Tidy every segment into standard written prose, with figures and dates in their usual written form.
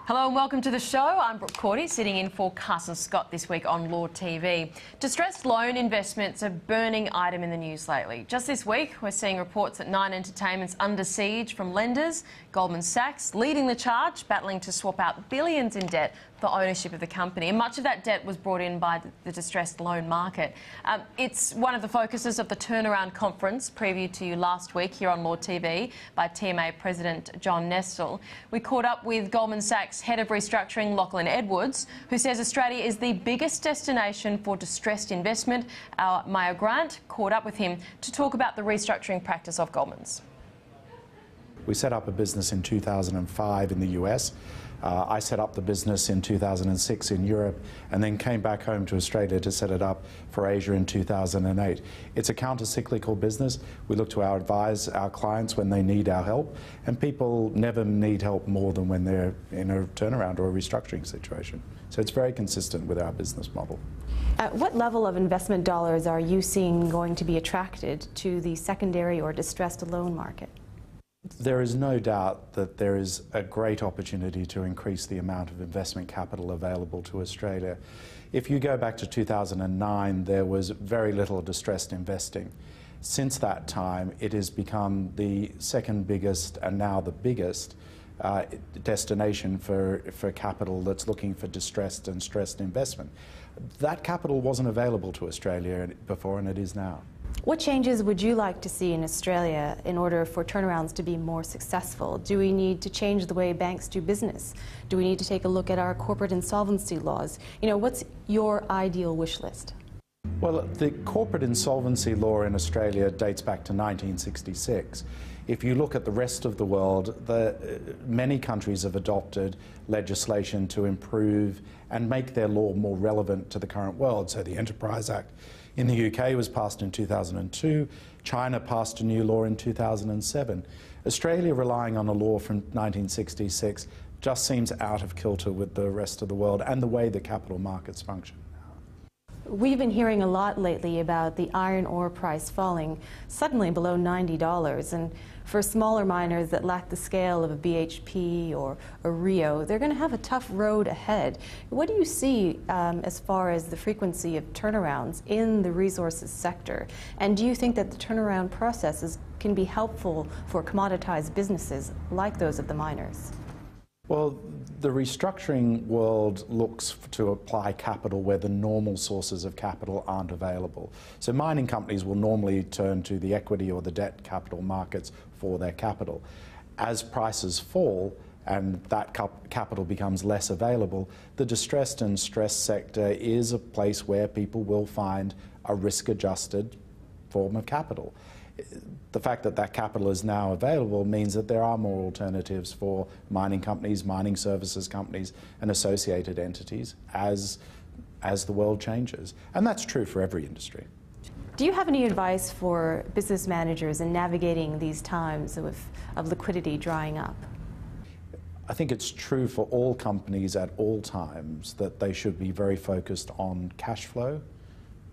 Hello and welcome to the show. I'm Brooke Cordy, sitting in for Carson Scott this week on Law TV. Distressed loan investments are a burning item in the news lately. Just this week, we're seeing reports that Nine Entertainment's under siege from lenders. Goldman Sachs leading the charge, battling to swap out billions in debt for ownership of the company. And much of that debt was brought in by the distressed loan market. It's one of the focuses of the Turnaround Conference, previewed to you last week here on Law TV by TMA President John Nestle. We caught up with Goldman Sachs Head of Restructuring, Lachlan Edwards, who says Australia is the biggest destination for distressed investment. Our Maya Grant caught up with him to talk about the restructuring practice of Goldman's. We set up a business in 2005 in the US. I set up the business in 2006 in Europe and then came back home to Australia to set it up for Asia in 2008. It's a counter-cyclical business. We look to advise our clients when they need our help, and people never need help more than when they're in a turnaround or a restructuring situation. So it's very consistent with our business model. At what level of investment dollars are you seeing going to be attracted to the secondary or distressed loan market? There is no doubt that there is a great opportunity to increase the amount of investment capital available to Australia. If you go back to 2009, there was very little distressed investing. Since that time, it has become the second biggest and now the biggest destination for capital that's looking for distressed and stressed investment. That capital wasn't available to Australia before, and it is now. What changes would you like to see in Australia in order for turnarounds to be more successful? Do we need to change the way banks do business? Do we need to take a look at our corporate insolvency laws? You know, what's your ideal wish list? Well, the corporate insolvency law in Australia dates back to 1966. If you look at the rest of the world, many countries have adopted legislation to improve and make their law more relevant to the current world. So the Enterprise Act in the UK was passed in 2002. China passed a new law in 2007. Australia, relying on a law from 1966, just seems out of kilter with the rest of the world and the way the capital markets function. We've been hearing a lot lately about the iron ore price falling suddenly below $90, and for smaller miners that lack the scale of a BHP or a Rio, they're going to have a tough road ahead. What do you see as far as the frequency of turnarounds in the resources sector? And do you think that the turnaround processes can be helpful for commoditized businesses like those of the miners? Well, the restructuring world looks to apply capital where the normal sources of capital aren't available. So mining companies will normally turn to the equity or the debt capital markets for their capital. As prices fall and that capital becomes less available, the distressed and stressed sector is a place where people will find a risk-adjusted form of capital. The fact that that capital is now available means that there are more alternatives for mining companies, mining services companies, and associated entities as the world changes. And that's true for every industry. Do you have any advice for business managers in navigating these times of liquidity drying up? I think it's true for all companies at all times that they should be very focused on cash flow,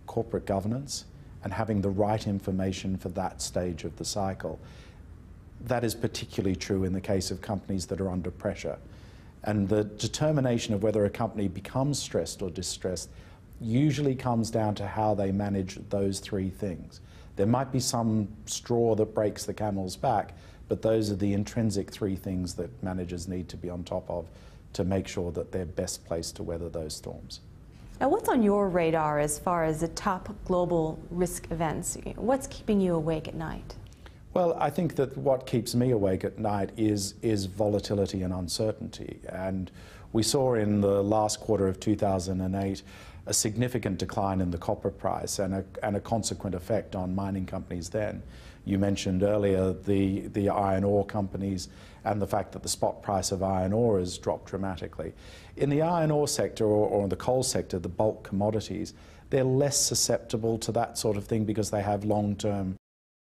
corporate governance, and having the right information for that stage of the cycle. That is particularly true in the case of companies that are under pressure. And the determination of whether a company becomes stressed or distressed usually comes down to how they manage those three things. There might be some straw that breaks the camel's back, but those are the intrinsic three things that managers need to be on top of to make sure that they're best placed to weather those storms. Now, what's on your radar as far as the top global risk events? What's keeping you awake at night? Well, I think that what keeps me awake at night is volatility and uncertainty. And we saw in the last quarter of 2008 a significant decline in the copper price and a consequent effect on mining companies then. You mentioned earlier the iron ore companies and the fact that the spot price of iron ore has dropped dramatically. In the iron ore sector or the coal sector, the bulk commodities, they're less susceptible to that sort of thing because they have long-term